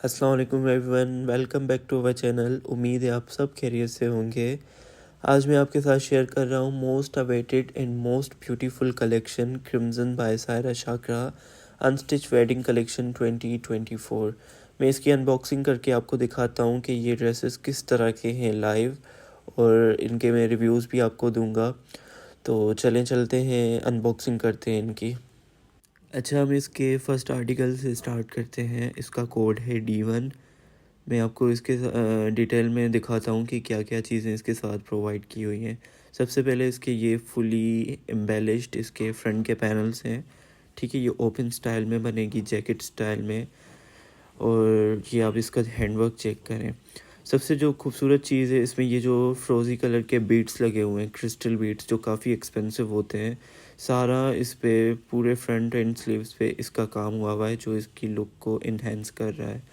अस्सलाम वालेकुम everyone, welcome back to our channel. उम्मीद है आप सब खैरियत से होंगे। आज मैं आपके साथ शेयर कर रहा हूँ most awaited and most beautiful collection crimson by Saira Shakira unstitch wedding collection 2024। मैं इसकी अनबॉक्सिंग करके आपको दिखाता हूँ कि ये ड्रेसेस किस तरह के हैं लाइव, और इनके मैं रिव्यूज़ भी आपको दूंगा। तो चलें चलते हैं, अनबॉक्सिंग करते हैं इनकी। अच्छा, हम इसके फर्स्ट आर्टिकल से स्टार्ट करते हैं। इसका कोड है D1। मैं आपको इसके डिटेल में दिखाता हूँ कि क्या क्या चीज़ें इसके साथ प्रोवाइड की हुई हैं। सबसे पहले इसके ये फुली एम्बेलिश्ड इसके फ्रंट के पैनल्स हैं। ठीक है, ये ओपन स्टाइल में बनेगी, जैकेट स्टाइल में। और ये आप इसका हैंडवर्क चेक करें। सबसे जो खूबसूरत चीज़ है इसमें, ये जो फ्रोज़ी कलर के बीट्स लगे हुए हैं, क्रिस्टल बीट्स, जो काफ़ी एक्सपेंसिव होते हैं। सारा इस पे पूरे फ्रंट एंड स्लीव्स पे इसका काम हुआ है, जो इसकी लुक को इन्हेंस कर रहा है।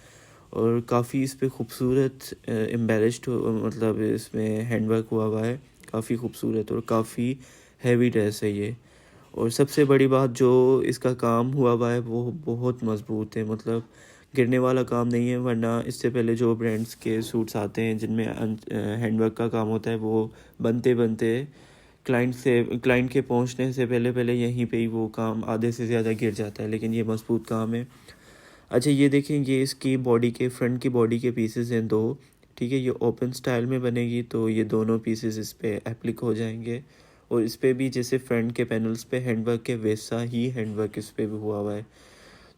और काफ़ी इस पे खूबसूरत एम्बेलिश्ड, मतलब इसमें हैंडवर्क हुआ है, काफ़ी खूबसूरत और काफ़ी हैवी ड्रेस है ये। और सबसे बड़ी बात जो इसका काम हुआ है वो बहुत मज़बूत है, मतलब गिरने वाला काम नहीं है। वरना इससे पहले जो ब्रांड्स के सूट्स आते हैं जिनमें हैंडवर्क का काम होता है, वो बनते बनते क्लाइंट के पहुंचने से पहले पहले यहीं पे ही वो काम आधे से ज़्यादा गिर जाता है, लेकिन ये मजबूत काम है। अच्छा, ये देखें, ये इसकी बॉडी के फ्रंट की बॉडी के पीसेस हैं दो। ठीक है, ये ओपन स्टाइल में बनेगी, तो ये दोनों पीसेस इस पे एप्लिक हो जाएंगे। और इस पे भी जैसे फ्रंट के पैनल्स पे हैंडवर्क के, वैसा ही हैंडवर्क इस पे भी हुआ है।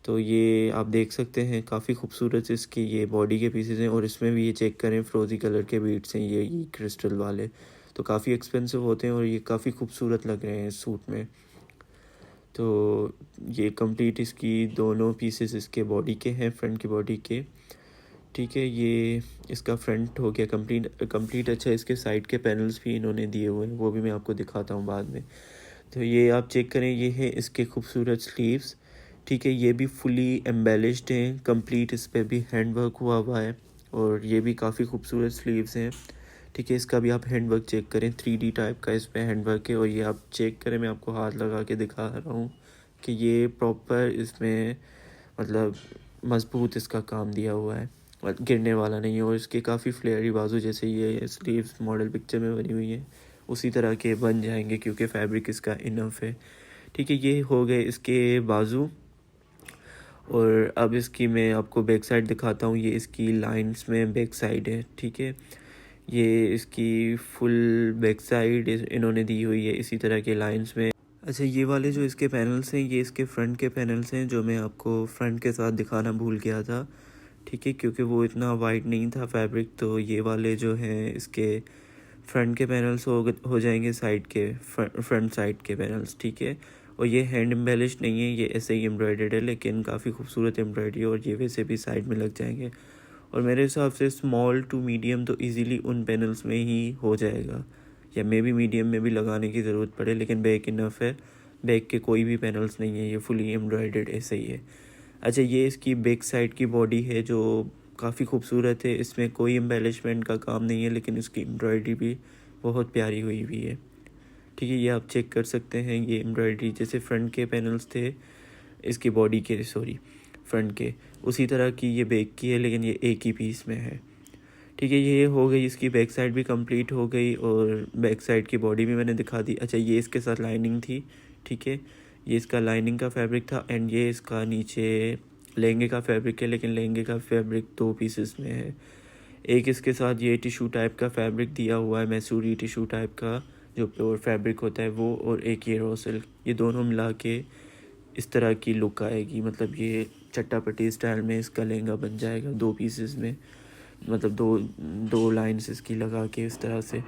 तो ये आप देख सकते हैं, काफ़ी खूबसूरत इसकी ये बॉडी के पीसेस हैं। और इसमें भी ये चेक करें, फ्रोज़ी कलर के बीट्स हैं ये क्रिस्टल वाले। तो काफ़ी एक्सपेंसिव होते हैं और ये काफ़ी खूबसूरत लग रहे हैं इस सूट में। तो ये कंप्लीट इसकी दोनों पीसेस इसके बॉडी के हैं, फ्रंट की बॉडी के। ठीक है, ये इसका फ्रंट हो गया कंप्लीट। अच्छा, इसके साइड के पैनल्स भी इन्होंने दिए हुए हैं, वो भी मैं आपको दिखाता हूँ बाद में। तो ये आप चेक करें, ये है इसके खूबसूरत स्लीव्स। ठीक है, ये भी फुली एम्बेलिश्ड हैं, कंप्लीट इस पर भी हैंडवर्क हुआ है। और ये भी काफ़ी खूबसूरत स्लीव्स हैं। ठीक है, इसका भी आप हैंडवर्क चेक करें, 3D टाइप का इस पर हैंडवर्क है। और ये आप चेक करें, मैं आपको हाथ लगा के दिखा रहा हूँ कि ये प्रॉपर इसमें, मतलब मजबूत इसका काम दिया हुआ है और गिरने वाला नहीं है। और इसके काफ़ी फ्लेयरी बाजू, जैसे ये स्लीव्स मॉडल पिक्चर में बनी हुई है, उसी तरह के बन जाएंगे क्योंकि फैब्रिक इसका इनफ है। ठीक है, ये हो गए इसके बाजू। और अब इसकी मैं आपको बैक साइड दिखाता हूँ। ये इसकी लाइंस में बैक साइड है। ठीक है, ये इसकी फुल बैक साइड इन्होंने दी हुई है इसी तरह के लाइंस में। अच्छा, ये वाले जो इसके पैनल्स हैं, ये इसके फ्रंट के पैनल्स हैं, जो मैं आपको फ्रंट के साथ दिखाना भूल गया था। ठीक है, क्योंकि वो इतना वाइड नहीं था फैब्रिक। तो ये वाले जो हैं इसके फ्रंट के पैनल्स हो जाएंगे साइड के, फ्रंट साइड के पैनल्स। ठीक है, और ये हैंड एम्बेलिश नहीं है, ये ऐसे ही एम्ब्रॉयडर्ड है, लेकिन काफ़ी खूबसूरत एम्ब्रॉयडरी है। और ये वैसे भी साइड में लग जाएंगे। और मेरे हिसाब से स्मॉल टू मीडियम तो इजीली उन पैनल्स में ही हो जाएगा, या मे भी मीडियम में भी लगाने की ज़रूरत पड़े, लेकिन बैक इनफ है। बैक के कोई भी पैनल्स नहीं है, ये फुली एम्ब्रॉयडर्ड ऐसे ही है। अच्छा, ये इसकी बैक साइड की बॉडी है, जो काफ़ी खूबसूरत है। इसमें कोई एम्बेलिशमेंट का काम नहीं है, लेकिन इसकी एम्ब्रॉयडरी भी बहुत प्यारी हुई हुई है। ठीक है, ये आप चेक कर सकते हैं, ये एम्ब्रॉयडरी जैसे फ्रंट के पैनल्स थे इसकी बॉडी के, सॉरी फ्रंट के, उसी तरह की ये बैक की है, लेकिन ये एक ही पीस में है। ठीक है, ये हो गई इसकी बैक साइड भी कंप्लीट हो गई, और बैक साइड की बॉडी भी मैंने दिखा दी। अच्छा, ये इसके साथ लाइनिंग थी। ठीक है, ये इसका लाइनिंग का फैब्रिक था, एंड ये इसका नीचे लहंगे का फैब्रिक है, लेकिन लहंगे का फैब्रिक दो पीसेस में है। एक इसके साथ ये टिशू टाइप का फैब्रिक दिया हुआ है, मैसूरी टिशू टाइप का जो प्योर फैब्रिक होता है वो, और एक ये रॉ सिल्क, ये दोनों मिला के इस तरह की लुक आएगी। मतलब ये चट्टापट्टी स्टाइल में इसका लहंगा बन जाएगा दो पीसेस में, मतलब दो दो लाइन्स इसकी लगा के इस तरह से।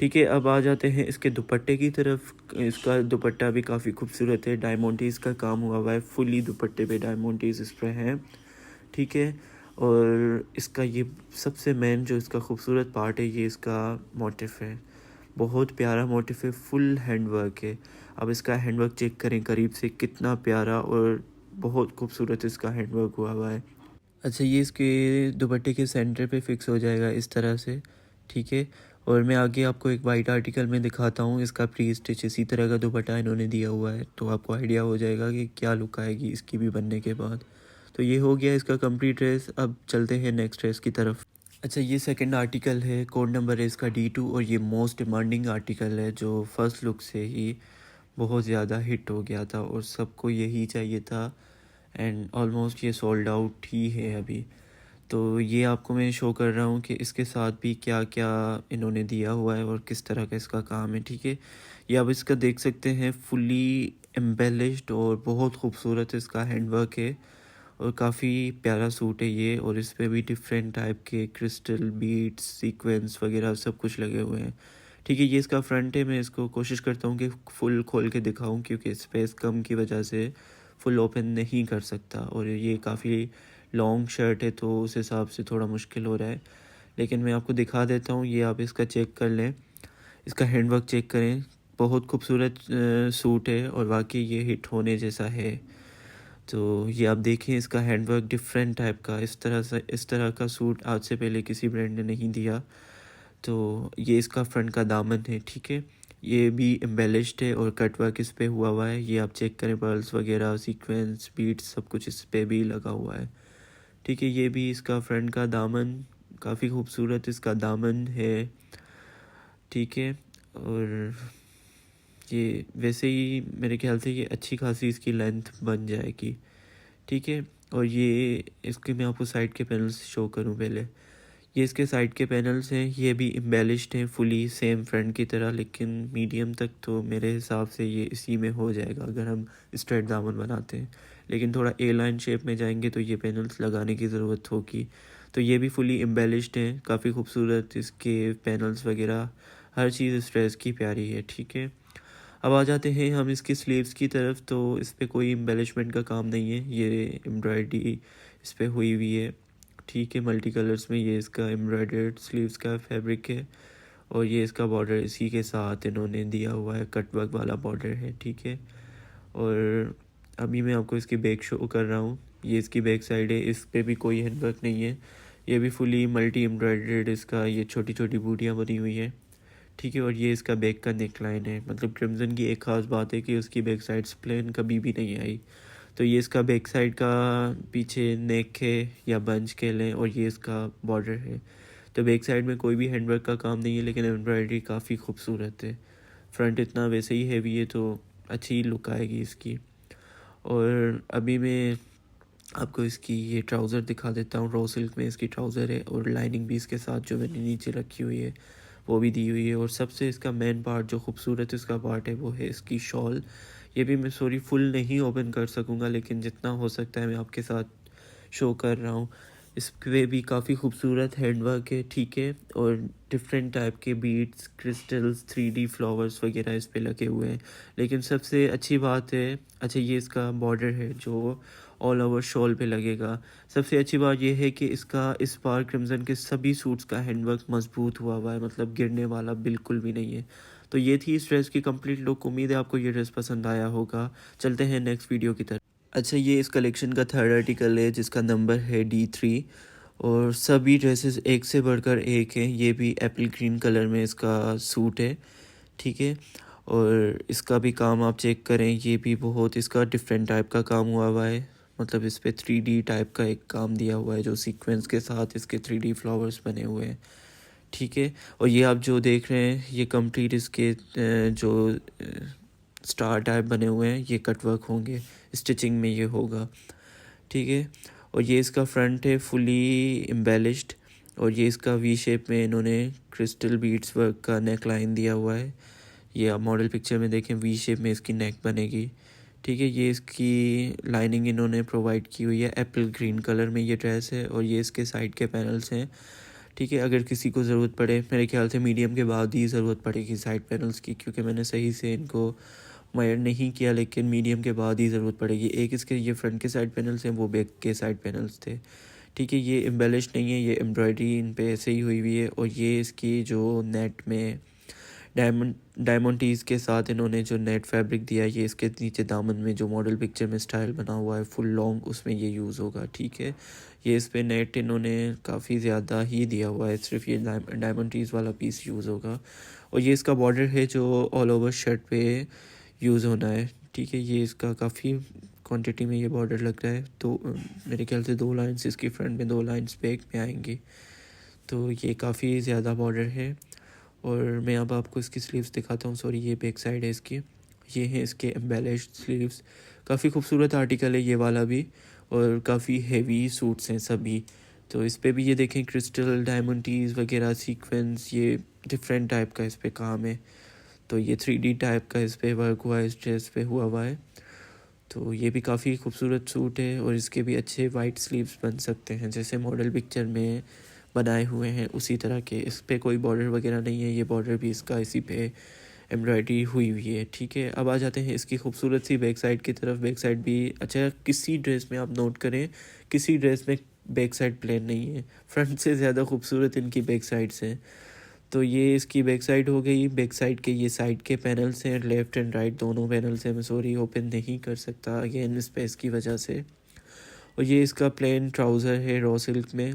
ठीक है, अब आ जाते हैं इसके दुपट्टे की तरफ। इसका दुपट्टा भी काफ़ी खूबसूरत है, डायमंडीज़ का काम हुआ है, फुली दुपट्टे पे डायमंडीज़ इस पर हैं। ठीक है, और इसका ये सबसे मेन जो इसका खूबसूरत पार्ट है, ये इसका मोटिफ है। बहुत प्यारा मोटिफ है, फुल हैंडवर्क है। अब इसका हैंडवर्क चेक करें करीब से, कितना प्यारा और बहुत खूबसूरत इसका हैंडवर्क हुआ है। अच्छा, ये इसके दुपट्टे के सेंटर पे फिक्स हो जाएगा इस तरह से। ठीक है, और मैं आगे आपको एक वाइट आर्टिकल में दिखाता हूँ, इसका प्री स्टिच इसी तरह का दुपट्टा इन्होंने दिया हुआ है, तो आपको आइडिया हो जाएगा कि क्या लुक आएगी इसकी भी बनने के बाद। तो ये हो गया इसका कंप्लीट ड्रेस। अब चलते हैं नेक्स्ट ड्रेस की तरफ। अच्छा, ये सेकंड आर्टिकल है, कोड नंबर है इसका D2 और ये मोस्ट डिमांडिंग आर्टिकल है जो फर्स्ट लुक से ही बहुत ज़्यादा हिट हो गया था और सबको यही चाहिए था एंड ऑलमोस्ट ये सोल्ड आउट ही है अभी। तो ये आपको मैं शो कर रहा हूँ कि इसके साथ भी क्या क्या इन्होंने दिया हुआ है और किस तरह का इसका काम है, ठीक है। ये आप इसका देख सकते हैं, फुली एम्बेलिश्ड और बहुत खूबसूरत इसका हैंडवर्क है और काफ़ी प्यारा सूट है ये। और इस पर भी डिफरेंट टाइप के क्रिस्टल बीड्स सीक्वेंस वगैरह सब कुछ लगे हुए हैं, ठीक है। ये इसका फ्रंट है, मैं इसको कोशिश करता हूँ कि फुल खोल के दिखाऊँ क्योंकि स्पेस कम की वजह से फुल ओपन नहीं कर सकता और ये काफ़ी लॉन्ग शर्ट है तो उस हिसाब से थोड़ा मुश्किल हो रहा है, लेकिन मैं आपको दिखा देता हूँ। ये आप इसका चेक कर लें, इसका हैंडवर्क चेक करें, बहुत खूबसूरत सूट है और वाकई ये हिट होने जैसा है। तो ये आप देखें, इसका हैंडवर्क डिफरेंट टाइप का, इस तरह का सूट आज से पहले किसी ब्रांड ने नहीं दिया। तो ये इसका फ्रंट का दामन है, ठीक है। ये भी एम्बेलिश्ड है और कटवर्क इस पे हुआ है, ये आप चेक करें, पर्ल्स वगैरह सीक्वेंस बीट्स सब कुछ इस पे भी लगा हुआ है, ठीक है। ये भी इसका फ्रंट का दामन, काफ़ी खूबसूरत इसका दामन है, ठीक है। और ये वैसे ही मेरे ख्याल से ये अच्छी खासी इसकी लेंथ बन जाएगी, ठीक है। और ये इसके मैं आपको साइड के पैनल्स शो करूं पहले। ये इसके साइड के पैनल्स हैं, ये भी एम्बेलिश्ड हैं फुली सेम फ्रंट की तरह, लेकिन मीडियम तक तो मेरे हिसाब से ये इसी में हो जाएगा अगर हम स्ट्रेट दामन बनाते हैं। लेकिन थोड़ा ए लाइन शेप में जाएंगे तो ये पैनल्स लगाने की ज़रूरत होगी। तो ये भी फुली एम्बेलिश्ड हैं, काफ़ी खूबसूरत इसके पैनल्स वगैरह, हर चीज़ इस ड्रेस की प्यारी है, ठीक है। अब आ जाते हैं हम इसकी स्लीव्स की तरफ। तो इस पर कोई एम्बेलिशमेंट का काम नहीं है, ये एम्ब्रॉयडरी इस पर हुई हुई है, ठीक है। मल्टी कलर्स में ये इसका एम्ब्रॉयडर्ड स्लीव्स का फैब्रिक है और ये इसका बॉर्डर इसी के साथ इन्होंने दिया हुआ है, कटवर्क वाला बॉर्डर है, ठीक है। और अभी मैं आपको इसकी बैक शो कर रहा हूँ, ये इसकी बैक साइड है, इस पर भी कोई हैंडवर्क नहीं है, ये भी फुली मल्टी एम्ब्रॉयडर्ड इसका ये छोटी छोटी बूटियाँ बनी हुई हैं, ठीक है। और ये इसका बैक का नेक लाइन है, मतलब क्रिम्ज़न की एक ख़ास बात है कि उसकी बैक साइड प्लेन कभी भी नहीं आई। तो ये इसका बैक साइड का पीछे नेक है या बंच कह लें और ये इसका बॉर्डर है। तो बैक साइड में कोई भी हैंडवर्क का काम नहीं है, लेकिन एम्ब्रॉयडरी काफ़ी खूबसूरत है। फ्रंट इतना वैसे ही हैवी है तो अच्छी लुक आएगी इसकी। और अभी मैं आपको इसकी ये ट्राउज़र दिखा देता हूँ, रॉ सिल्क में इसकी ट्राउज़र है और लाइनिंग भी इसके साथ जो मैंने नीचे रखी हुई है वो भी दी हुई है। और सबसे इसका मेन पार्ट जो खूबसूरत इसका पार्ट है वो है इसकी शॉल। ये भी मैं सॉरी फुल नहीं ओपन कर सकूँगा, लेकिन जितना हो सकता है मैं आपके साथ शो कर रहा हूँ। इस पे भी काफ़ी खूबसूरत हैंडवर्क है, ठीक है। और डिफरेंट टाइप के बीड्स क्रिस्टल्स 3D फ्लावर्स वगैरह इस पे लगे हुए हैं। लेकिन सबसे अच्छी बात है, अच्छा ये इसका बॉर्डर है जो ऑल ओवर शॉल पे लगेगा। सबसे अच्छी बात यह है कि इसका इस बार क्रिम्ज़न के सभी सूट्स का हैंडवर्क मजबूत हुआ है, मतलब गिरने वाला बिल्कुल भी नहीं है। तो ये थी इस ड्रेस की कंप्लीट लुक, उम्मीद है आपको ये ड्रेस पसंद आया होगा। चलते हैं नेक्स्ट वीडियो की तरफ। अच्छा, ये इस कलेक्शन का थर्ड आर्टिकल है जिसका नंबर है D3 और सभी ड्रेसेस एक से बढ़कर एक हैं। ये भी एप्पल ग्रीन कलर में इसका सूट है, ठीक है। और इसका भी काम आप चेक करें, ये भी बहुत इसका डिफरेंट टाइप का काम हुआ है, मतलब इस पे 3D टाइप का एक काम दिया हुआ है जो सीक्वेंस के साथ इसके 3D फ्लावर्स बने हुए हैं, ठीक है। और ये आप जो देख रहे हैं ये कंप्लीट इसके जो स्टार टाइप बने हुए हैं ये कटवर्क होंगे, स्टिचिंग में ये होगा, ठीक है। और ये इसका फ्रंट है फुली एम्बेलिश्ड और ये इसका वी शेप में इन्होंने क्रिस्टल बीड्स वर्क का नेक लाइन दिया हुआ है। ये आप मॉडल पिक्चर में देखें, वी शेप में इसकी नेक बनेगी, ठीक है। ये इसकी लाइनिंग इन्होंने प्रोवाइड की हुई है, एप्पल ग्रीन कलर में ये ड्रेस है और ये इसके साइड के पैनल्स हैं, ठीक है। अगर किसी को ज़रूरत पड़े, मेरे ख्याल से मीडियम के बाद ही ज़रूरत पड़ेगी साइड पैनल्स की, क्योंकि मैंने सही से इनको मेजर नहीं किया, लेकिन मीडियम के बाद ही ज़रूरत पड़ेगी। एक इसके ये फ्रंट के साइड पैनल्स हैं, वो बैक के साइड पैनल्स थे, ठीक है। ये एम्बेलिश नहीं है, ये एम्ब्रॉयडरी इन पे ऐसे ही हुई हुई है। और ये इसकी जो नेट में डायमंड टीज के साथ इन्होंने जो नेट फैब्रिक दिया है, ये इसके नीचे दामन में जो मॉडल पिक्चर में स्टाइल बना हुआ है फुल लॉन्ग, उसमें ये यूज़ होगा, ठीक है। ये इस पे नेट इन्होंने काफ़ी ज़्यादा ही दिया हुआ है, सिर्फ ये डायमंड टीज वाला पीस यूज़ होगा। और ये इसका बॉर्डर है जो ऑल ओवर शर्ट पे यूज़ होना है, ठीक है। ये इसका काफ़ी क्वांटिटी में ये बॉर्डर लग रहा है। तो मेरे ख्याल से 2 लाइन्स इसकी फ्रंट में, 2 लाइन्स बैक में आएंगी। तो ये काफ़ी ज़्यादा बॉर्डर है। और मैं अब आपको इसकी स्लीव्स दिखाता हूँ। सॉरी, ये बैक साइड है इसकी। ये है इसके एम्बेलिश्ड स्लीव्स। काफ़ी खूबसूरत आर्टिकल है ये वाला भी, और काफ़ी हेवी सूट्स हैं सभी। तो इस पे भी ये देखें क्रिस्टल, डायमंडीज वगैरह, सीक्वेंस, ये डिफरेंट टाइप का इस पे काम है। तो ये 3D टाइप का इस पे वर्क हुआ है, इस ड्रेस पे हुआ है। तो ये भी काफ़ी खूबसूरत सूट है, और इसके भी अच्छे वाइट स्लीव्स बन सकते हैं जैसे मॉडल पिक्चर में बनाए हुए हैं उसी तरह के। इस पे कोई बॉर्डर वगैरह नहीं है, ये बॉर्डर भी इसका इसी पे एम्ब्रॉयडरी हुई हुई है। ठीक है, अब आ जाते हैं इसकी खूबसूरत सी बैक साइड की तरफ। बैक साइड भी अच्छा, किसी ड्रेस में आप नोट करें, किसी ड्रेस में बैक साइड प्लेन नहीं है, फ्रंट से ज़्यादा खूबसूरत इनकी बैक साइड्स हैं। तो ये इसकी बैक साइड हो गई। बैक साइड के ये साइड के पैनल्स हैं, लेफ़्ट एंड राइट दोनों पैनल्स हैं। मैं सॉरी ओपन नहीं कर सकता अगेन स्पेस की वजह से। और ये इसका प्लेन ट्राउज़र है रॉ सिल्क में,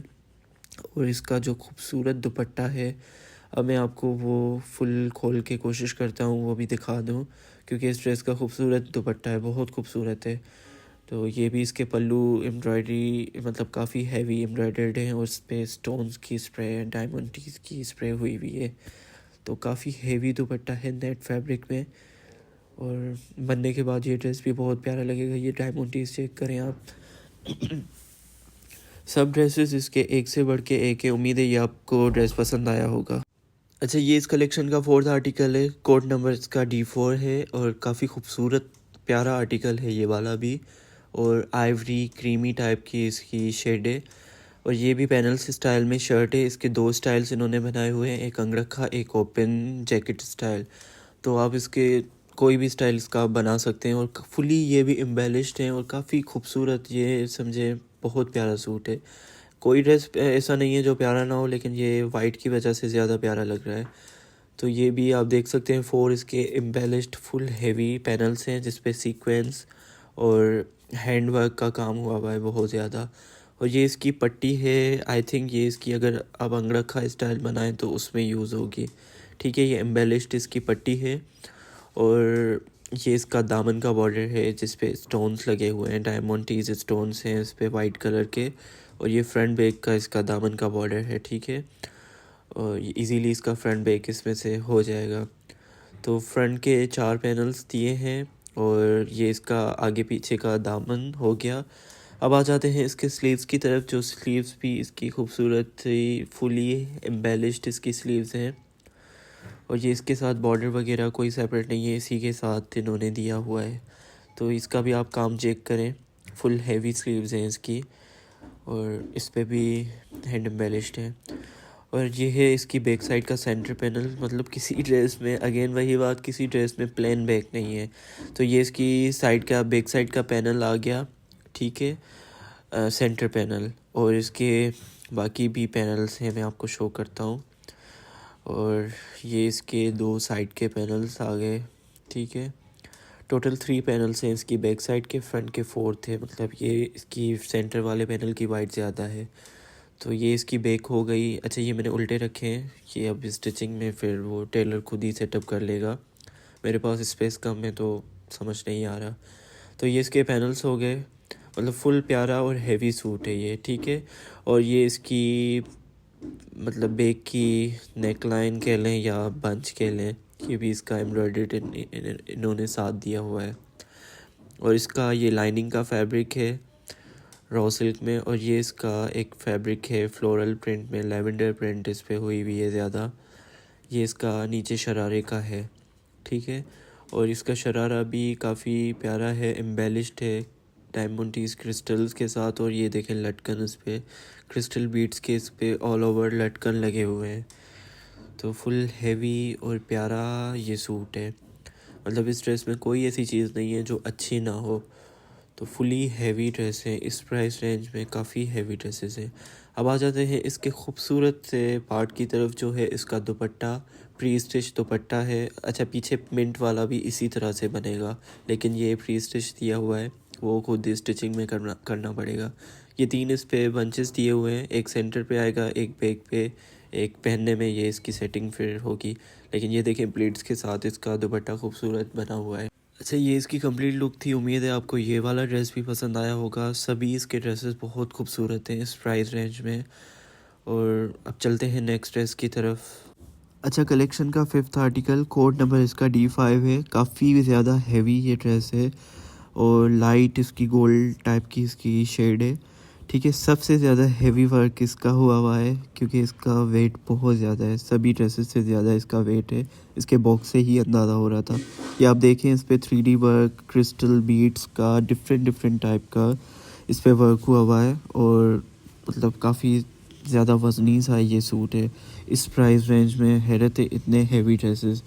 और इसका जो खूबसूरत दुपट्टा है, अब मैं आपको वो फुल खोल के कोशिश करता हूँ वो भी दिखा दूँ, क्योंकि इस ड्रेस का खूबसूरत दुपट्टा है, बहुत खूबसूरत है। तो ये भी इसके पल्लू एम्ब्रॉयडरी मतलब काफ़ी हैवी एम्ब्रॉयडर्ड है, और इस पर स्टोन्स की स्प्रे, डायमंडीज की स्प्रे हुई हुई है। तो काफ़ी हेवी दुपट्टा है नेट फैब्रिक में, और बनने के बाद ये ड्रेस भी बहुत प्यारा लगेगा। ये डायमंडीज चेक करें आप। सब ड्रेसेस इसके एक से बढ़ के एक है। उम्मीद है ये आपको ड्रेस पसंद आया होगा। अच्छा, ये इस कलेक्शन का 4th आर्टिकल है। कोड नंबर इसका D4 है, और काफ़ी खूबसूरत प्यारा आर्टिकल है ये वाला भी। और आइवरी क्रीमी टाइप की इसकी शेड है, और ये भी पैनल्स स्टाइल में शर्ट है। इसके 2 स्टाइल्स इन्होंने बनाए हुए हैं, एक अंगरखा, एक ओपन जैकेट स्टाइल। तो आप इसके कोई भी स्टाइल इसका आप बना सकते हैं, और फुली ये भी एम्बेलिश्ड हैं और काफ़ी खूबसूरत, ये समझे बहुत प्यारा सूट है। कोई ड्रेस ऐसा नहीं है जो प्यारा ना हो, लेकिन ये वाइट की वजह से ज़्यादा प्यारा लग रहा है। तो ये भी आप देख सकते हैं 4 इसके एम्बेलिश्ड फुल हेवी पैनल्स हैं, जिसपे सीक्वेंस और हैंड वर्क का काम हुआ है बहुत ज़्यादा। और ये इसकी पट्टी है, आई थिंक ये इसकी अगर आप अंगरखा स्टाइल बनाएं तो उसमें यूज़ होगी। ठीक है, ये एम्बेलिश्ड इसकी पट्टी है, और ये इसका दामन का बॉर्डर है जिस पे स्टोन्स लगे हुए हैं, डायमंडीज स्टोन्स हैं इस पे वाइट कलर के। और ये फ्रंट बैक का इसका दामन का बॉर्डर है। ठीक है, और इजीली इसका फ्रंट बैक इसमें से हो जाएगा। तो फ्रंट के 4 पैनल्स दिए हैं, और ये इसका आगे पीछे का दामन हो गया। अब आ जाते हैं इसके स्लीव्स की तरफ। जो स्लीव्स भी इसकी खूबसूरत फुली एम्बेलिश्ड इसकी स्लीव्स हैं, और ये इसके साथ बॉर्डर वगैरह कोई सेपरेट नहीं है, इसी के साथ इन्होंने दिया हुआ है। तो इसका भी आप काम चेक करें, फुल हैवी स्लीव्स हैं इसकी, और इस पे भी हैंड एम्बेलिश्ड है। और ये है इसकी बैक साइड का सेंटर पैनल। मतलब किसी ड्रेस में अगेन वही बात, किसी ड्रेस में प्लेन बैक नहीं है। तो ये इसकी साइड का बैक साइड का पैनल आ गया। ठीक है, सेंटर पैनल, और इसके बाकी भी पैनल्स हैं, मैं आपको शो करता हूँ। और ये इसके 2 साइड के पैनल्स आ गए। ठीक है, टोटल 3 पैनल्स हैं इसकी बैक साइड के, फ्रंट के 4 थे। मतलब ये इसकी सेंटर वाले पैनल की वाइड ज़्यादा है। तो ये इसकी बैक हो गई। अच्छा, ये मैंने उल्टे रखे हैं, ये अब स्टिचिंग में फिर वो टेलर खुद ही सेटअप कर लेगा, मेरे पास स्पेस कम है तो समझ नहीं आ रहा। तो ये इसके पैनल्स हो गए। मतलब फुल प्यारा और हेवी सूट है ये। ठीक है, और ये इसकी मतलब बैक की नेक लाइन कह लें या बंच कह लें, ये भी इसका एम्ब्रॉयडर्ड इन्होंने साथ दिया हुआ है। और इसका ये लाइनिंग का फैब्रिक है रॉ सिल्क में, और ये इसका एक फैब्रिक है फ्लोरल प्रिंट में, लेवेंडर प्रिंट इस पे हुई हुई है ज़्यादा। ये इसका नीचे शरारे का है। ठीक है, और इसका शरारा भी काफ़ी प्यारा है, एम्बेलिश्ड है डायमंडीज क्रिस्टल्स के साथ। और ये देखें लटकन, इस पे क्रिस्टल बीड्स के इस पे ऑल ओवर लटकन लगे हुए हैं। तो फुल हेवी और प्यारा ये सूट है। मतलब इस ड्रेस में कोई ऐसी चीज़ नहीं है जो अच्छी ना हो। तो फुली हैवी ड्रेस है, इस प्राइस रेंज में काफ़ी हैवी ड्रेसेस हैं। अब आ जाते हैं इसके खूबसूरत से पार्ट की तरफ, जो है इसका दुपट्टा। प्री स्टिच दुपट्टा है। अच्छा, पीछे मिंट वाला भी इसी तरह से बनेगा, लेकिन ये प्री स्टिच दिया हुआ है, वो खुद स्टिचिंग में करना पड़ेगा। ये 3 इस पे बंचेस दिए हुए हैं, एक सेंटर पे आएगा, एक बैक पे, एक पहनने में ये इसकी सेटिंग फिर होगी। लेकिन ये देखें प्लेट्स के साथ इसका दुपट्टा खूबसूरत बना हुआ है। अच्छा, ये इसकी कंप्लीट लुक थी। उम्मीद है आपको ये वाला ड्रेस भी पसंद आया होगा। सभी इसके ड्रेसेस बहुत खूबसूरत हैं इस प्राइस रेंज में। और अब चलते हैं नेक्स्ट ड्रेस की तरफ। अच्छा, कलेक्शन का 5th आर्टिकल, कोड नंबर इसका D5 है। काफ़ी ज़्यादा हैवी ये ड्रेस है और लाइट इसकी गोल्ड टाइप की इसकी शेड है। ठीक है, सबसे ज़्यादा हैवी वर्क इसका हुआ है क्योंकि इसका वेट बहुत ज़्यादा है। सभी ड्रेसेस से ज़्यादा इसका वेट है। इसके बॉक्स से ही अंदाज़ा हो रहा था। ये आप देखें, इस पर 3D वर्क, क्रिस्टल बीड्स का डिफरेंट टाइप का इस पर वर्क हुआ है। और मतलब काफ़ी ज़्यादा वज़नी सा ये सूट है। इस प्राइस रेंज में हैरत है, इतने हैवी ड्रेसेस।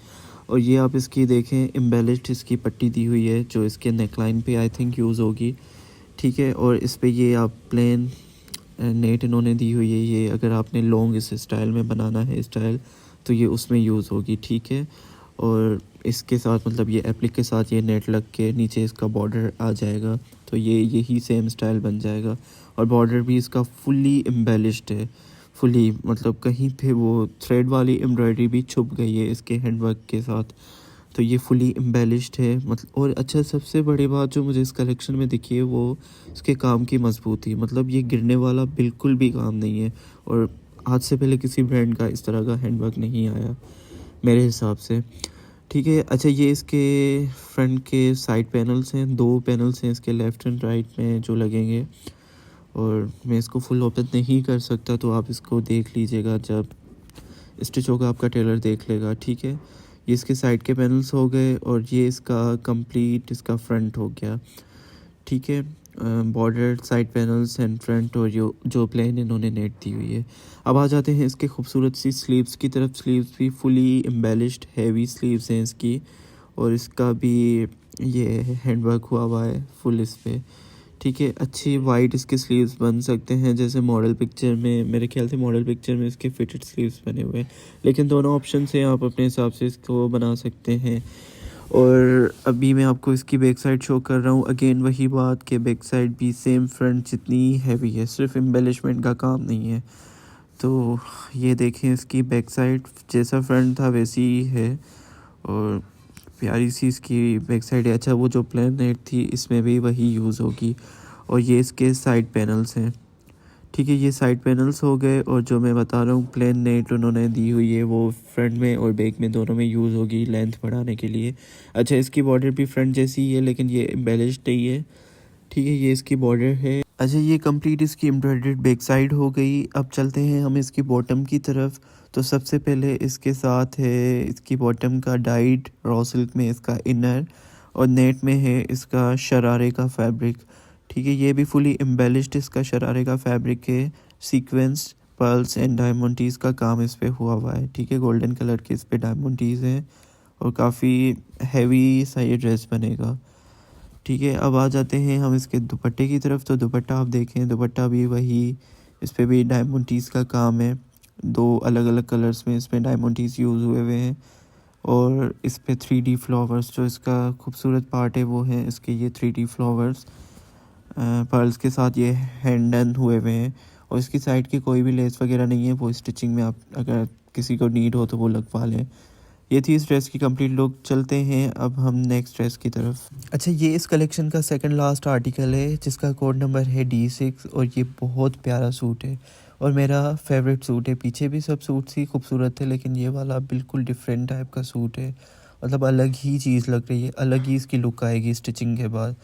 और ये आप इसकी देखें, एम्बेलिश्ड इसकी पट्टी दी हुई है जो इसके नेकलाइन पे आई थिंक यूज़ होगी। ठीक है, और इस पे ये आप प्लेन नेट इन्होंने दी हुई है। ये अगर आपने लॉन्ग इस स्टाइल में बनाना है स्टाइल, तो ये उसमें यूज़ होगी। ठीक है, और इसके साथ मतलब ये एप्लिक के साथ ये नेट लग के नीचे इसका बॉर्डर आ जाएगा, तो ये यही सेम स्टाइल बन जाएगा। और बॉर्डर भी इसका फुली एम्बेलिश्ड है। फुली मतलब कहीं पे वो थ्रेड वाली एम्ब्रॉयडरी भी छुप गई है इसके हैंडवर्क के साथ। तो ये फुली एम्बेलिश्ड है मतलब। और अच्छा, सबसे बड़ी बात जो मुझे इस कलेक्शन में दिखी है वो इसके काम की मजबूती। मतलब ये गिरने वाला बिल्कुल भी काम नहीं है। और आज से पहले किसी ब्रांड का इस तरह का हैंडवर्क नहीं आया मेरे हिसाब से। ठीक है, अच्छा, ये इसके फ्रंट के साइड पैनल्स हैं। 2 पैनल्स हैं इसके लेफ़्ट एंड राइट में जो लगेंगे। और मैं इसको फुल ओपन नहीं कर सकता, तो आप इसको देख लीजिएगा जब स्टिच होगा, आपका टेलर देख लेगा। ठीक है, ये इसके साइड के पैनल्स हो गए और ये इसका कंप्लीट इसका फ्रंट हो गया। ठीक है, border, side panels and front, और जो प्लेन इन्होंने नेट दी हुई है। अब आ जाते हैं इसके खूबसूरत सी स्लीव्स की तरफ। स्लीव्स भी फुली एम्बेलिश्ड हैवी स्लीव्स हैं इसकी। और इसका भी ये हैंडवर्क हुआ है फुल इस पे। ठीक है, अच्छी वाइड इसके स्लीव्स बन सकते हैं जैसे मॉडल पिक्चर में। मेरे ख्याल से मॉडल पिक्चर में इसके फिटेड स्लीव्स बने हुए हैं, लेकिन दोनों ऑप्शन से आप अपने हिसाब से इसको बना सकते हैं। और अभी मैं आपको इसकी बैक साइड शो कर रहा हूँ। अगेन वही बात कि बैक साइड भी सेम फ्रंट जितनी हैवी है, सिर्फ एम्बेलिशमेंट का काम नहीं है। तो ये देखें, इसकी बैक साइड जैसा फ्रंट था वैसी ही है और प्यारी सी इसकी बैक साइड है। अच्छा, वो जो प्लेन नेट थी इसमें भी वही यूज़ होगी। और ये इसके साइड पैनल्स हैं। ठीक है, ये साइड पैनल्स हो गए। और जो मैं बता रहा हूँ प्लेन नेट उन्होंने दी हुई है वो फ्रंट में और बैक में दोनों में यूज़ होगी लेंथ बढ़ाने के लिए। अच्छा, इसकी बॉर्डर भी फ्रंट जैसी ही है लेकिन ये एम्बेलिश्ड नहीं है। ठीक है, ये इसकी बॉर्डर है। अच्छा, ये कंप्लीट इसकी एम्ब्रॉयडर्ड बैक साइड हो गई। अब चलते हैं हम इसकी बॉटम की तरफ। तो सबसे पहले इसके साथ है इसकी बॉटम का डाइड रॉ सिल्क में इसका इनर, और नेट में है इसका शरारे का फैब्रिक। ठीक है, ये भी फुली एम्बेलिश्ड इसका शरारे का फैब्रिक है। सीक्वेंस, पर्ल्स एंड डायमंडीज़ का काम इस पे हुआ है। ठीक है, गोल्डन कलर के इस पे डायमंडीज़ हैं और काफ़ी हैवी सा ये ड्रेस बनेगा। ठीक है, अब आ जाते हैं हम इसके दुपट्टे की तरफ। तो दुपट्टा आप देखें, दुपट्टा भी वही, इस पे भी डायमंडीज़ का काम है। 2 अलग अलग कलर्स में इसमें डायमंडीज़ यूज़ हुए हैं। और इस पे 3D फ्लावर्स, जो इसका खूबसूरत पार्ट है वो है इसके ये 3D फ्लावर्स पर्ल्स के साथ ये हैंड डन हुए हैं। और इसकी साइड की कोई भी लेस वगैरह नहीं है, वो स्टिचिंग में आप अगर किसी को नीड हो तो वो लगवा लें। ये थी इस ड्रेस की कंप्लीट लुक। चलते हैं अब हम नेक्स्ट ड्रेस की तरफ। अच्छा, ये इस कलेक्शन का सेकंड लास्ट आर्टिकल है जिसका कोड नंबर है D6। और ये बहुत प्यारा सूट है और मेरा फेवरेट सूट है। पीछे भी सब सूट्स ही खूबसूरत थे लेकिन ये वाला बिल्कुल डिफरेंट टाइप का सूट है। मतलब अलग ही चीज़ लग रही है, अलग ही इसकी लुक आएगी स्टिचिंग के बाद।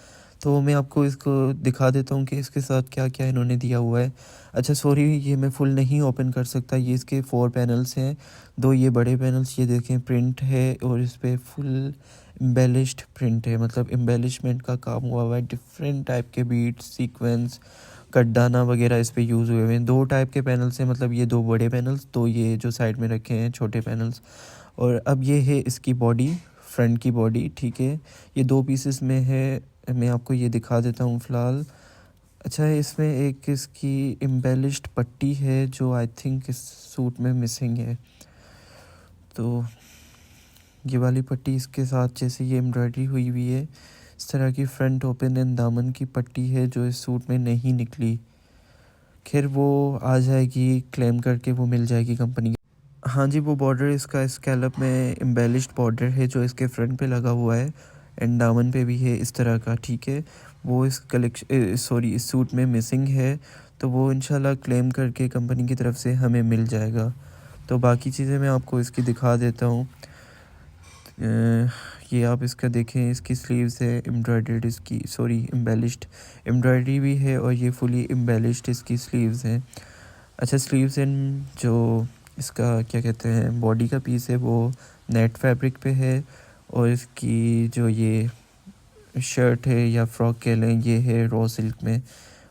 तो मैं आपको इसको दिखा देता हूँ कि इसके साथ क्या क्या इन्होंने दिया हुआ है। अच्छा सॉरी, ये मैं फुल नहीं ओपन कर सकता। ये इसके 4 पैनल्स हैं, 2 ये बड़े पैनल्स, ये देखें प्रिंट है और इस पर फुल एम्बेलिश्ड प्रिंट है। मतलब एम्बेलिशमेंट का काम हुआ है। डिफरेंट टाइप के बीट्स, सीक्वेंस, कटदाना वगैरह इस पे यूज़ हुए हैं। 2 टाइप के पैनल्स हैं, मतलब ये 2 बड़े पैनल्स, 2 ये जो साइड में रखे हैं छोटे पैनल्स। और अब ये है इसकी बॉडी, फ्रंट की बॉडी। ठीक है, ये 2 पीसेस में है। मैं आपको ये दिखा देता हूँ फ़िलहाल। अच्छा, इसमें एक इसकी एम्बेलिश्ड पट्टी है जो आई थिंक इस सूट में मिसिंग है। तो ये वाली पट्टी इसके साथ जैसे ये एम्ब्रॉयडरी हुई हुई है, इस तरह की फ्रंट ओपन एंड दामन की पट्टी है जो इस सूट में नहीं निकली। खैर वो आ जाएगी, क्लेम करके वो मिल जाएगी कंपनी। हाँ जी, वो बॉर्डर इसका स्कैलप में एम्बेलिश्ड बॉर्डर है जो इसके फ्रंट पे लगा हुआ है। एंड दामन पे भी है इस तरह का, ठीक है। वो इस इस सूट में मिसिंग है, तो वो इंशाल्लाह क्लेम करके कंपनी की तरफ से हमें मिल जाएगा। तो बाकी चीज़ें मैं आपको इसकी दिखा देता हूँ। ये आप इसका देखें, इसकी स्लीव्स है एम्ब्रॉयडर्ड, इसकी एम्बेलिश्ड एम्ब्रॉयडरी भी है, और ये फुली एम्बेलिश्ड इसकी स्लीव्स हैं। अच्छा, स्लीव्स एंड जो इसका क्या कहते हैं बॉडी का पीस है वो नेट फैब्रिक पे है, और इसकी जो ये शर्ट है या फ्रॉक कह लें, ये है रॉ सिल्क में।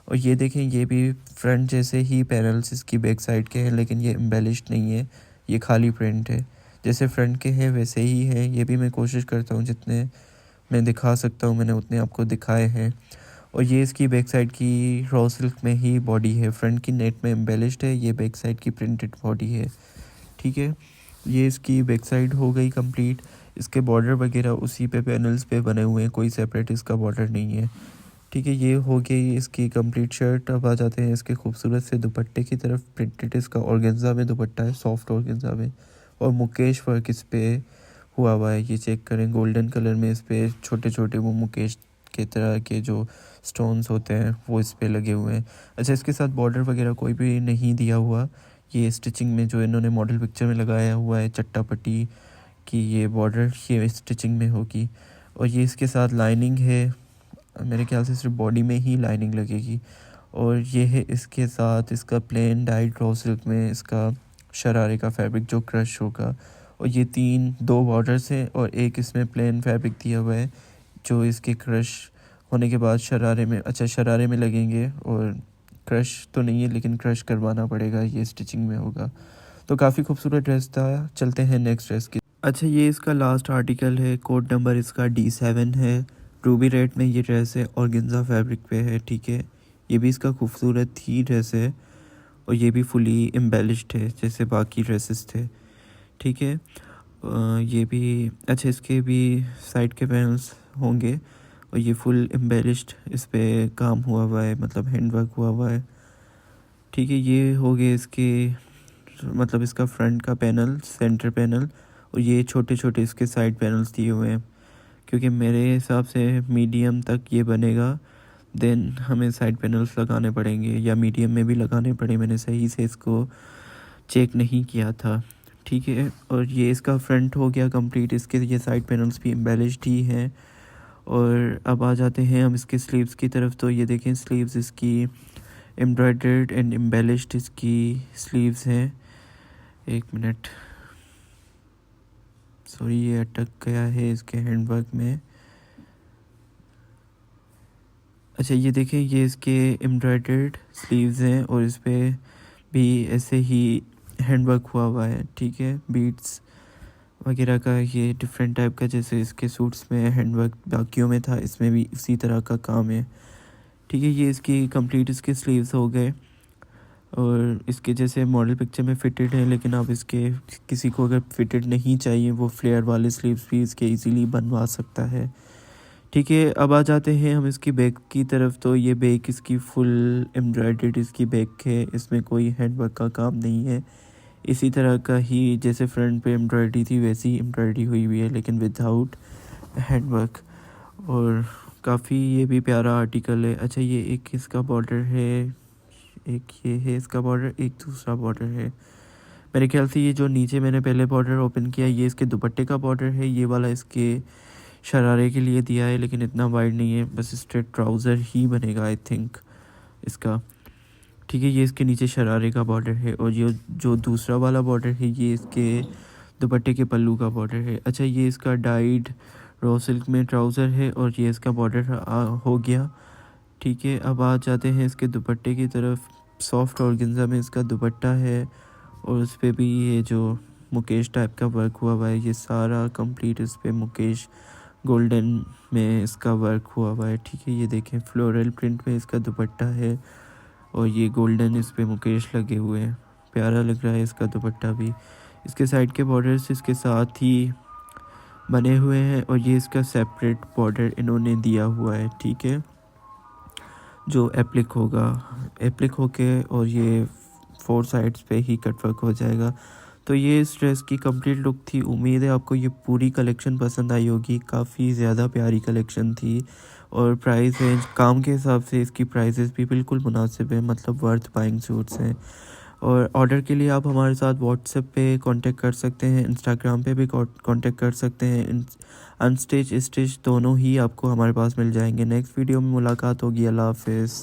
और ये देखें, ये भी फ्रंट जैसे ही पैनल्स इसकी बैक साइड के हैं, लेकिन ये एम्बेलिश्ड नहीं है, ये खाली प्रिंट है। जैसे फ्रंट के हैं वैसे ही है। ये भी मैं कोशिश करता हूँ जितने मैं दिखा सकता हूँ मैंने उतने आपको दिखाए हैं। और ये इसकी बैक साइड की रॉ सिल्क में ही बॉडी है, फ्रंट की नेट में एम्बेलिश्ड है, ये बैक साइड की प्रिंटेड बॉडी है, ठीक है। ये इसकी बैक साइड हो गई कंप्लीट। इसके बॉर्डर वगैरह उसी पे पैनल्स पे बने हुए हैं, कोई सेपरेट इसका बॉर्डर नहीं है, ठीक है। ये हो गई इसकी कंप्लीट शर्ट। अब आ जाते हैं इसके खूबसूरत से दुपट्टे की तरफ। प्रिंटेड इसका ऑर्गेन्जा में दुपट्टा है, सॉफ्ट ऑर्गेन्जा में, और मुकेश वर्क इस पे हुआ हुआ है। ये चेक करें, गोल्डन कलर में इस पे छोटे छोटे वो मुकेश के तरह के जो स्टोन्स होते हैं वो इस पे लगे हुए हैं। अच्छा, इसके साथ बॉर्डर वगैरह कोई भी नहीं दिया हुआ। ये स्टिचिंग में जो इन्होंने मॉडल पिक्चर में लगाया हुआ है चट्टा पट्टी की, ये बॉर्डर ये स्टिचिंग में होगी। और ये इसके साथ लाइनिंग है, मेरे ख्याल से सिर्फ बॉडी में ही लाइनिंग लगेगी। और ये है इसके साथ इसका प्लेन डाइट रॉ सिल्क में इसका शरारे का फैब्रिक जो क्रश होगा। और ये दो बॉर्डर्स हैं, और एक इसमें प्लेन फैब्रिक दिया हुआ है जो इसके क्रश होने के बाद शरारे में, अच्छा शरारे में लगेंगे। और क्रश तो नहीं है, लेकिन क्रश करवाना पड़ेगा, ये स्टिचिंग में होगा। तो काफ़ी खूबसूरत ड्रेस था। चलते हैं नेक्स्ट ड्रेस की। अच्छा, ये इसका लास्ट आर्टिकल है, कोड नंबर इसका D7 है। रूबी रेड में ये ड्रेस है, ऑर्गेन्जा फैब्रिक पे है, ठीक है। ये भी इसका खूबसूरत ही ड्रेस है, और ये भी फुली एम्बेलिश्ड है जैसे बाकी ड्रेसेस थे, ठीक है। ये भी अच्छा, इसके भी साइड के पैनल्स होंगे, और ये फुल एम्बेलिश्ड इस पे काम हुआ हुआ है, मतलब हैंड वर्क हुआ हुआ है, ठीक है। ये हो गए इसके मतलब इसका फ्रंट का पैनल, सेंटर पैनल, और ये छोटे छोटे इसके साइड पैनल्स दिए हुए हैं। क्योंकि मेरे हिसाब से मीडियम तक ये बनेगा, देन हमें साइड पैनल्स लगाने पड़ेंगे, या मीडियम में भी लगाने पड़े, मैंने सही से इसको चेक नहीं किया था, ठीक है। और ये इसका फ्रंट हो गया कंप्लीट, इसके ये साइड पैनल्स भी एम्बेलिश्ड ही हैं। और अब आ जाते हैं हम इसके स्लीव्स की तरफ। तो ये देखें, स्लीव्स इसकी एम्ब्रॉयडर्ड एंड एम्बेलिश्ड इसकी स्लीव्स हैं। एक मिनट, सॉरी ये अटक गया है इसके हैंडवर्क में। अच्छा, ये देखें, ये इसके एम्ब्रॉयडर्ड स्लीव्स हैं, और इस पर भी ऐसे ही हैंडवर्क हुआ हुआ है, ठीक है। बीड्स वगैरह का ये डिफरेंट टाइप का, जैसे इसके सूट्स में हैंडवर्क बाकियों में था, इसमें भी उसी तरह का काम है, ठीक है। ये इसकी कंप्लीट इसके स्लीव्स हो गए, और इसके जैसे मॉडल पिक्चर में फिटेड है, लेकिन आप इसके किसी को अगर फिटेड नहीं चाहिए, वो फ्लेयर वाले स्लीव्स भी इसके इजीली बनवा सकता है, ठीक है। अब आ जाते हैं हम इसकी बैक की तरफ। तो ये बैक इसकी फुल एम्ब्रॉयडर्ड इसकी बैक है, इसमें कोई हैंडवर्क का काम नहीं है। इसी तरह का ही जैसे फ्रंट पे एम्ब्रॉयडरी थी वैसी एम्ब्रॉयडरी हुई हुई है, लेकिन विदाउट हैंडवर्क। और काफ़ी ये भी प्यारा आर्टिकल है। अच्छा, ये एक इसका बॉर्डर है, एक ये है इसका बॉर्डर, एक दूसरा बॉर्डर है। मेरे ख्याल से ये जो नीचे मैंने पहले बॉर्डर ओपन किया, ये इसके दुपट्टे का बॉर्डर है, ये वाला इसके शरारे के लिए दिया है, लेकिन इतना वाइड नहीं है, बस स्ट्रेट ट्राउज़र ही बनेगा आई थिंक इसका, ठीक है। ये इसके नीचे शरारे का बॉर्डर है, और ये जो दूसरा वाला बॉर्डर है ये इसके दुपट्टे के पल्लू का बॉर्डर है। अच्छा, ये इसका डाइड रॉ सिल्क में ट्राउज़र है, और ये इसका बॉर्डर हो गया, ठीक है। अब आ जाते हैं इसके दुपट्टे की तरफ। सॉफ्ट ऑर्गेन्जा में इसका दुपट्टा है, और उस पर भी ये जो मुकेश टाइप का वर्क हुआ हुआ है, ये सारा कंप्लीट इस पर मुकेश गोल्डन में इसका वर्क हुआ हुआ है, ठीक है। ये देखें, फ्लोरल प्रिंट में इसका दुपट्टा है, और ये गोल्डन इस पे मुकेश लगे हुए हैं, प्यारा लग रहा है इसका दुपट्टा भी। इसके साइड के बॉर्डर्स इसके साथ ही बने हुए हैं, और ये इसका सेपरेट बॉर्डर इन्होंने दिया हुआ है, ठीक है, जो एप्लिक होगा, एप्लिक होके, और ये 4 साइड्स पे ही कट वर्क हो जाएगा। तो ये इस ड्रेस की कंप्लीट लुक थी। उम्मीद है आपको ये पूरी कलेक्शन पसंद आई होगी। काफ़ी ज़्यादा प्यारी कलेक्शन थी और प्राइस रेंज काम के हिसाब से इसकी प्राइसेस भी बिल्कुल मुनासिब है, मतलब वर्थ बाइंग सूट्स हैं। और ऑर्डर के लिए आप हमारे साथ व्हाट्सएप पे कांटेक्ट कर सकते हैं, इंस्टाग्राम पे भी कांटेक्ट कर सकते हैं। अनस्टिच स्टिच दोनों ही आपको हमारे पास मिल जाएंगे। नेक्स्ट वीडियो में मुलाकात होगी। अल्लाह हाफिज़।